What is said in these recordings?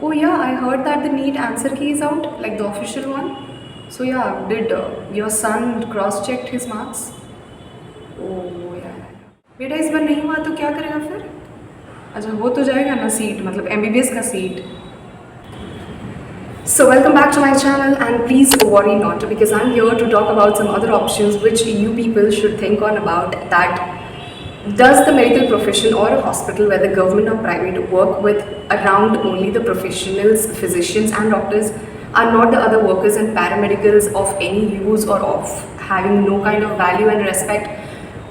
Oh yeah, I heard that the NEET answer key is out, like the official one. So yeah, did your son cross-checked his marks? Oh yeah, बेटा इस बार नहीं हुआ तो क्या करेगा फिर? अच्छा हो तो जाएगा ना सीट, मतलब MBBS का seat. So welcome back to my channel, and please worry not, because I'm here to talk about some other options which you people should think on about. That does the medical profession or a hospital, whether government or private, work with around only the professionals, physicians and doctors, are not the other workers and paramedicals of any use or of having no kind of value and respect?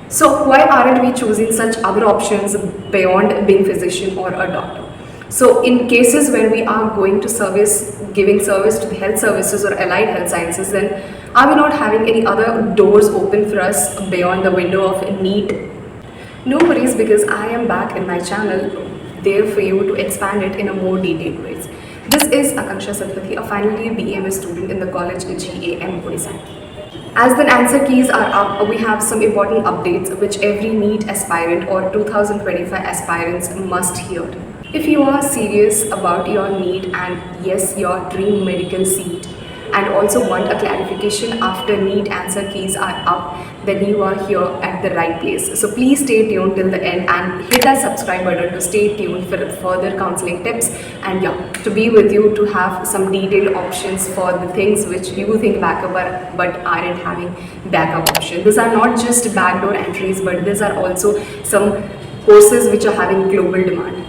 So why aren't we choosing such other options beyond being physician or a doctor? So in cases where we are going to giving service to the health services or allied health sciences, then are we not having any other doors open for us beyond the window of NEET? No worries, because I am back in my channel there for you to expand it in a more detailed ways. This is Akanksha Satpathy, a final year BAMS student in the college GAM Odisha. As the answer keys are up, we have some important updates which every NEET aspirant or 2025 aspirants must hear. If you are serious about your NEET and yes, your dream medical seat, and also want a clarification after NEET answer keys are up, then you are here at the right place. So please stay tuned till the end and hit that subscribe button to stay tuned for further counseling tips, and yeah, to be with you to have some detailed options for the things which you think backup are but aren't having backup option. These are not just backdoor entries, but these are also some courses which are having global demand.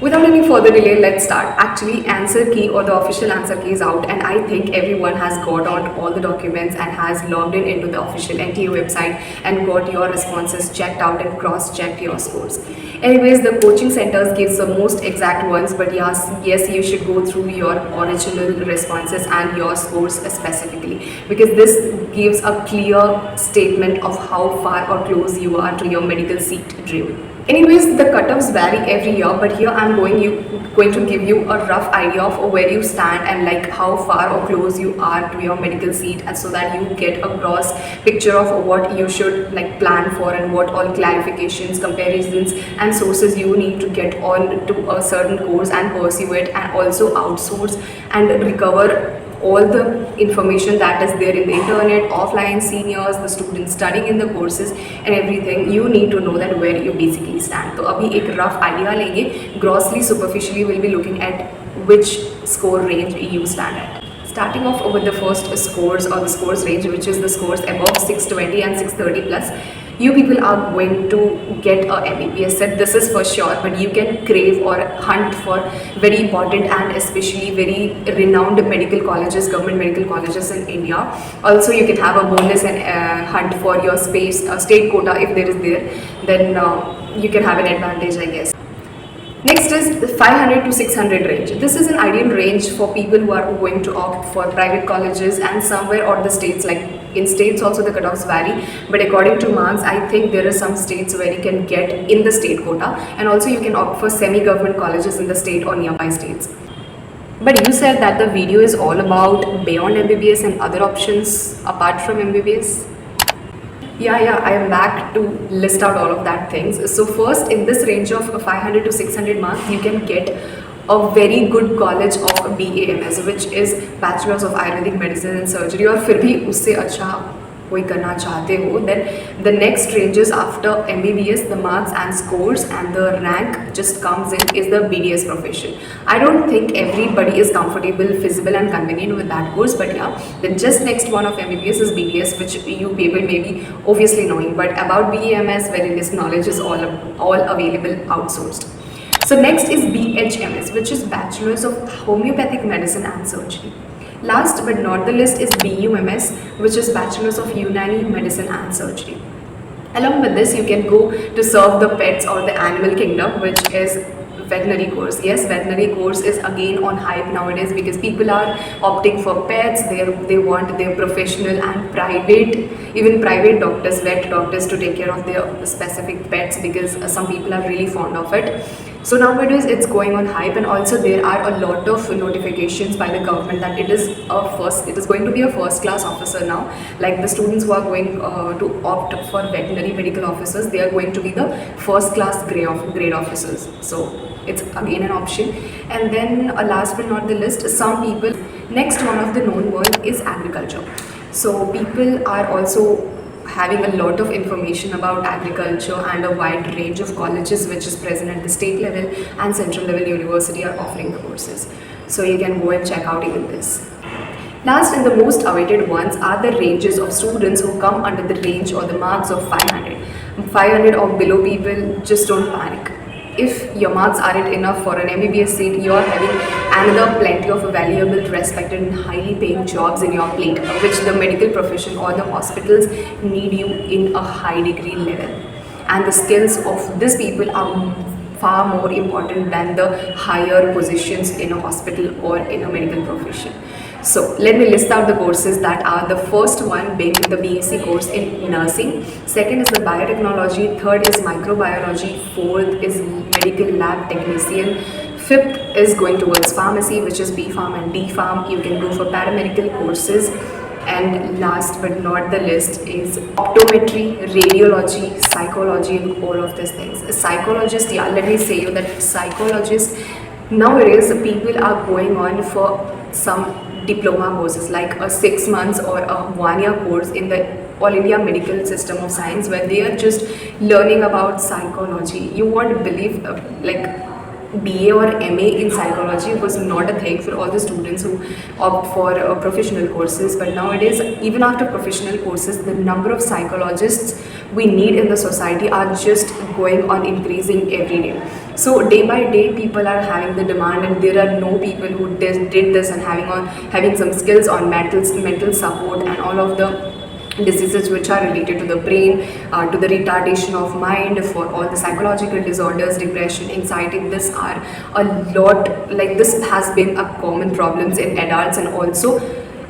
Without any further delay, let's start. Actually, answer key or the official answer key is out, and I think everyone has got on all the documents and has logged in into the official NTA website and got your responses checked out and cross-checked your scores. Anyways, the coaching centers gives the most exact ones, but yes, you should go through your original responses and your scores specifically, because this gives a clear statement of how far or close you are to your medical seat dream. Anyways, the cutoffs vary every year, but here I'm going to give you a rough idea of where you stand and like how far or close you are to your medical seat, and so that you get a gross picture of what you should like plan for and what all clarifications, comparisons and sources you need to get on to a certain course and pursue it, and also outsource and recover all the information that is there in the internet, offline seniors, the students studying in the courses and everything. You need to know that where you basically stand. So abhi ek rough idea lenge, grossly superficially we'll be looking at which score range you stand at. Starting off with the first scores or the scores range, which is the scores above 620 and 630 plus. You people are going to get a MBBS set, this is for sure, but you can crave or hunt for very important and especially very renowned medical colleges, government medical colleges in India. Also, you can have a bonus and hunt for your state quota if there is there, then you can have an advantage, I guess. Next is the 500 to 600 range. This is an ideal range for people who are going to opt for private colleges and somewhere or the states. Like in states also the cutoffs vary, but according to marks, I think there are some states where you can get in the state quota, and also you can opt for semi-government colleges in the state or nearby states. But you said that the video is all about beyond MBBS and other options apart from MBBS. Yeah, I am back to list out all of that things. So first, in this range of 500 to 600 marks, you can get a very good college of BAMS, which is Bachelor's of Ayurvedic Medicine and Surgery, और फिर भी उससे अच्छा कोई करना चाहते हो, then the next ranges after MBBS, the marks and scores and the rank just comes in is the BDS profession. I don't think everybody is comfortable, feasible and convenient with that course, but yeah, the just next one of MBBS is BDS, which you people may be obviously knowing, but about BAMS, very less knowledge is all available outsourced. So next is BHMS, which is Bachelor's of Homeopathic Medicine and Surgery. Last but not the least is BUMS, which is Bachelor's of Unani Medicine and Surgery. Along with this, you can go to serve the pets or the animal kingdom, which is veterinary course. Yes, veterinary course is again on hype nowadays because people are opting for pets. They want their professional and even private doctors, vet doctors, to take care of their specific pets, because some people are really fond of it. So nowadays it's going on hype, and also there are a lot of notifications by the government that it is going to be a first class officer now. Like the students who are going to opt for veterinary medical officers, they are going to be the first class grade officers. So it's again an option. And then last but not the least, some people, next one of the known one is agriculture. So people are also having a lot of information about agriculture, and a wide range of colleges which is present at the state level and central level university are offering the courses. So you can go and check out even this. Last and the most awaited ones are the ranges of students who come under the range or the marks of 500. 500 or below, people, just don't panic. If your marks aren't enough for an MBBS seat, you're having another plenty of valuable, respected and highly paying jobs in your plate, which the medical profession or the hospitals need you in a high degree level. And the skills of these people are far more important than the higher positions in a hospital or in a medical profession. So let me list out the courses that are: the first one being the BSc course in nursing, second is the biotechnology, third is microbiology, fourth is medical lab technician, fifth is going towards pharmacy, which is B Pharm and D Pharm. You can go for paramedical courses. And last but not the least is optometry, radiology, psychology, and all of these things. A psychologist, yeah, let me say you that psychologists nowadays people are going on for some diploma courses like a 6 months or a 1 year course in the All India Medical System of Science, where they are just learning about psychology. You won't believe like BA or MA in psychology was not a thing for all the students who opt for professional courses. But nowadays, even after professional courses, the number of psychologists we need in the society are just going on increasing every day. So day by day, people are having the demand, and there are no people who did this and having some skills on mental support and all of the diseases which are related to the brain, to the retardation of mind, for all the psychological disorders, depression, anxiety. This are a lot, like this has been a common problems in adults. And also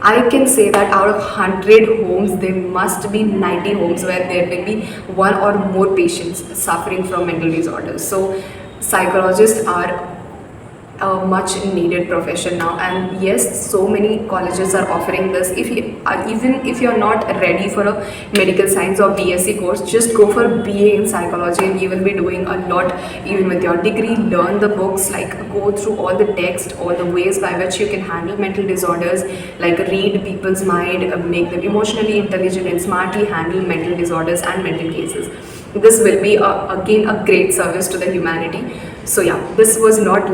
I can say that out of 100 homes, there must be 90 homes where there will be one or more patients suffering from mental disorders. So psychologists are a much needed profession now. And yes, so many colleges are offering this. If you even if you're not ready for a medical science or BSc course, just go for BA in psychology, and you will be doing a lot even with your degree. Learn the books, like go through all the text, all the ways by which you can handle mental disorders, like read people's mind, make them emotionally intelligent and smartly handle mental disorders and mental cases. This will be again a great service to the humanity. So yeah, this was not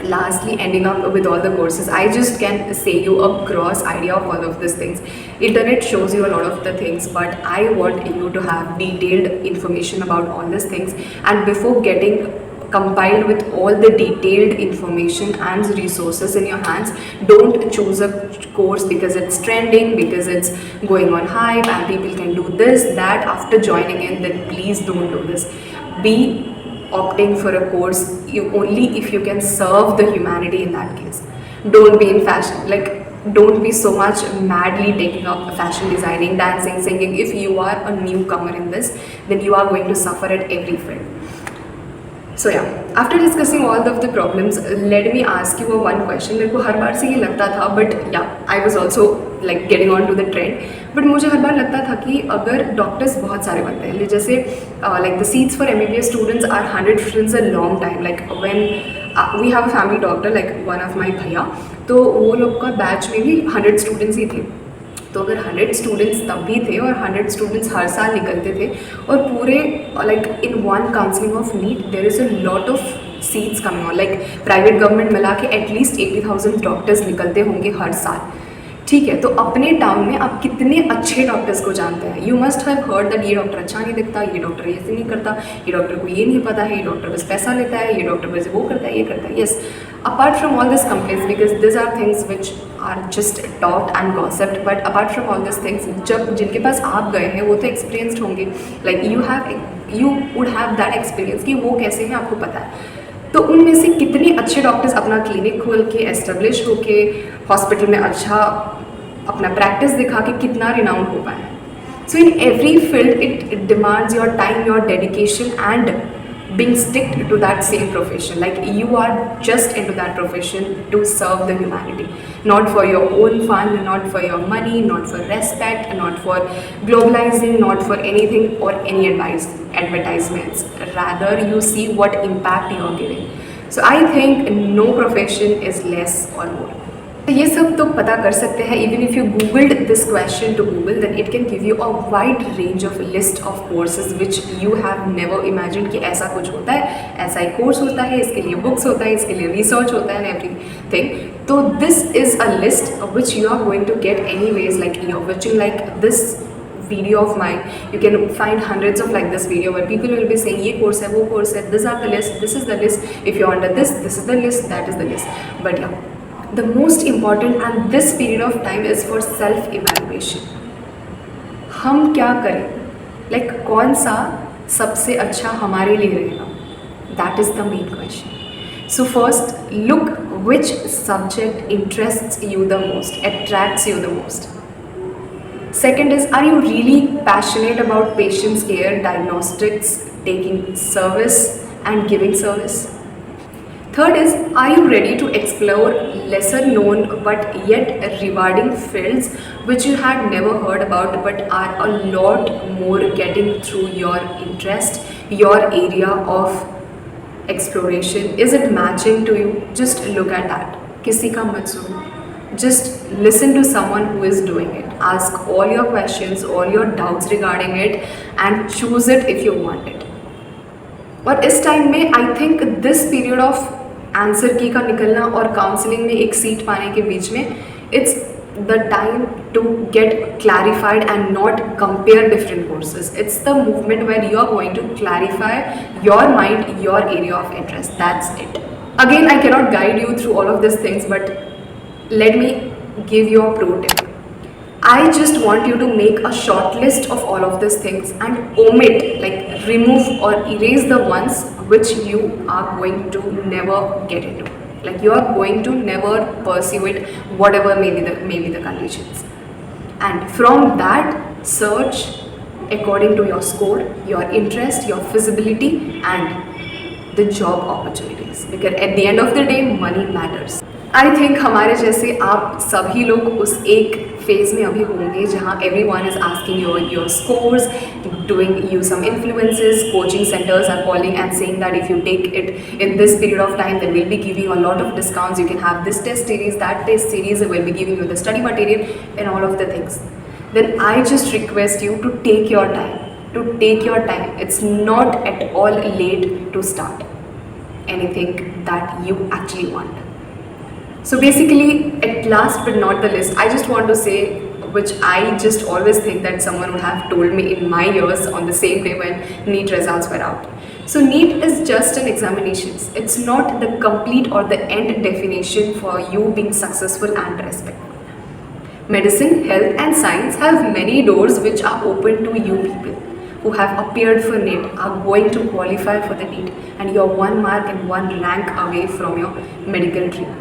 lastly ending up with all the courses. I just can say you a gross idea of all of these things. Internet shows you a lot of the things, but I want you to have detailed information about all these things. And before getting compiled with all the detailed information and resources in your hands, don't choose a course because it's trending, because it's going on hype and people can do this, that after joining in. Then please don't do this. Be opting for a course only if you can serve the humanity in that case. Don't be in fashion, like don't be so much madly taking up fashion designing, dancing, singing. If you are a newcomer in this, then you are going to suffer at every field. So yeah, after discussing all of the problems, let me ask you one question. मेरे को हर बार से ये लगता था, but yeah, I was also like getting on to the trend. But मुझे हर बार लगता था कि अगर डॉक्टर्स बहुत सारे बनते हैं, जैसे like the seats for MBBS students are 100 since a long time. Like when we have a family doctor, like one of my भैया, तो वो लोग का बैच में भी 100 स्टूडेंट्स ही थे. तो अगर 100 स्टूडेंट्स तब भी थे और 100 स्टूडेंट्स हर साल निकलते थे, और पूरे like in one counselling of NEET there is a lot of seats coming on, like private government मिला के एटलीस्ट 80,000 डॉक्टर्स निकलते होंगे हर साल. ठीक है, तो अपने टाउन में आप कितने अच्छे डॉक्टर्स को जानते हैं? You must have heard that ये डॉक्टर अच्छा नहीं दिखता, ये डॉक्टर ऐसे नहीं करता, ये डॉक्टर को ये नहीं पता है, ये डॉक्टर बस पैसा लेता है, ये डॉक्टर बस वो करता है, ये करता है. Yes, apart from all these complaints, because these are things which are just talked and gossiped, but apart from all these things, जब जिनके पास आप गए हैं वो तो experienced होंगे, like you would have that experience कि वो कैसे हैं आपको पता है. तो उनमें से कितने अच्छे डॉक्टर्स अपना क्लिनिक खोल के एस्टेब्लिश होके हॉस्पिटल में अच्छा अपना प्रैक्टिस दिखा के कितना रिनाउंड हो पाए. So in every field it demands your time, your dedication and being stick to that same profession, like you are just into that profession to serve the humanity, not for your own fun, not for your money, not for respect, not for globalizing, not for anything or any advertisements. Rather, you see what impact you are giving. So I think no profession is less or more. तो ये सब तो पता कर सकते हैं. Even if you googled this question to Google, then it can give you a wide range of list of courses which you have never imagine कि ऐसा कुछ होता है, ऐसा एक कोर्स होता है, इसके लिए बुक्स होता है, इसके लिए रिसर्च होता है एंड एवरीथिंग. तो this is a list which you are going to get anyways, like you are watching like this video of mine. You can find hundreds of like this video where people will be saying ye course hai, wo course hai, these are the list, this is the list, if you're under this is the list, that is the list. But yeah, the most important and this period of time is for self evaluation. हम क्या करें, like कौन सा सबसे अच्छा हमारे लिए रहेगा, that is the main question. So first, look which subject interests you the most, attracts you the most. Second is, are you really passionate about patient's care, diagnostics, taking service and giving service? Third is, are you ready to explore lesser known but yet rewarding fields which you had never heard about but are a lot more getting through your interest, your area of exploration? Is it matching to you? Just look at that. किसी का मत सुनो. Just listen to someone who is doing it. Ask all your questions, all your doubts regarding it and choose it if you want it. और इस time में I think this period of answer की का निकलना और counselling में एक seat पाने के बीच में, it's the time to get clarified and not compare different courses. It's the movement where you are going to clarify your mind, your area of interest. That's it. Again, I cannot guide you through all of these things, but let me give you a pro tip. I just want you to make a short list of all of these things and omit, like remove or erase the ones which you are going to never get into. Like you are going to never pursue it, whatever may be the conditions. And from that, search according to your score, your interest, your feasibility and the job opportunities. Because at the end of the day, money matters. I think हमारे जैसे आप सभी लोग उस एक phase में अभी होंगे जहाँ everyone is asking your scores, doing you some influences, coaching centers are calling and saying that if you take it in this period of time, then we'll be giving you a lot of discounts. You can have this test series, that test series, we'll be giving you the study material and all of the things. Then I just request you to take your time. It's not at all late to start anything that you actually want. So basically, at last but not the least, I just want to say, which I just always think that someone would have told me in my years on the same day when NEET results were out. So NEET is just an examination. It's not the complete or the end definition for you being successful and respectful. Medicine, health and science have many doors which are open to you people who have appeared for NEET, are going to qualify for the NEET, and you're 1 mark and 1 rank away from your medical dream.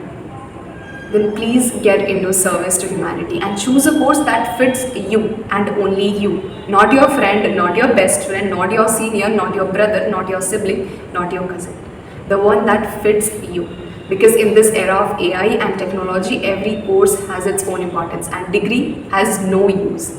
Then please get into service to humanity and choose a course that fits you and only you. Not your friend, not your best friend, not your senior, not your brother, not your sibling, not your cousin. The one that fits you. Because in this era of AI and technology, every course has its own importance and degree has no use.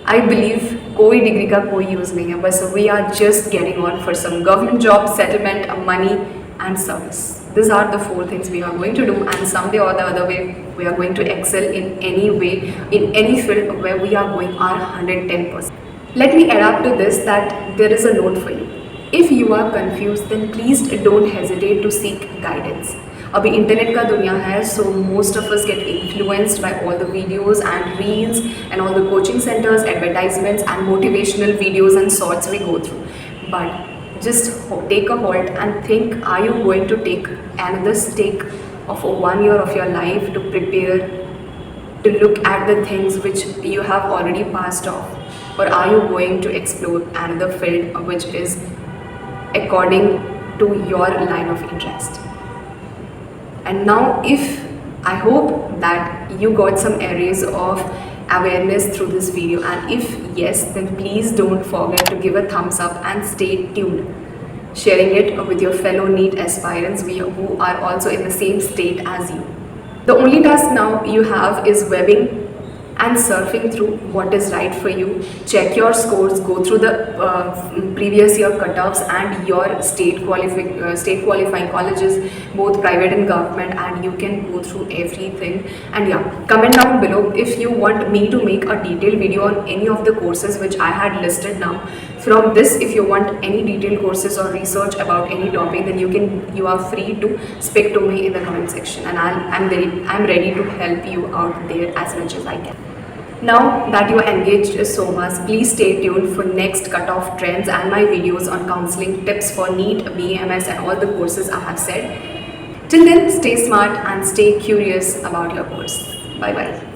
I believe कोई degree का कोई use नहीं है, बस we are just getting on for some government job, settlement, money and service. These are the 4 things we are going to do, and someday or the other way we are going to excel in any way, in any field where we are going our 110%. Let me add up to this that there is a note for you. If you are confused, then please don't hesitate to seek guidance. अभी internet का दुनिया है, so most of us get influenced by all the videos and reels and all the coaching centers, advertisements and motivational videos and sorts we go through. But just take a halt and think, are you going to take another stake of 1 year of your life to prepare to look at the things which you have already passed off, or are you going to explore another field which is according to your line of interest? And now, if I hope that you got some areas of awareness through this video, and if yes, then please don't forget to give a thumbs up and stay tuned. sharing it with your fellow NEET aspirants who are also in the same state as you. The only task now you have is webbing and surfing through what is right for you. Check your scores, go through the previous year cutoffs and your state qualifying colleges, both private and government, and you can go through everything. And yeah, comment down below if you want me to make a detailed video on any of the courses which I had listed now. From this, if you want any detailed courses or research about any topic, then you are free to speak to me in the comment section, and I'm ready to help you out there as much as I can. Now that you are engaged so much, please stay tuned for next cutoff trends and my videos on counseling tips for NEET, BAMS and all the courses I have said. Till then, stay smart and stay curious about your course. Bye bye.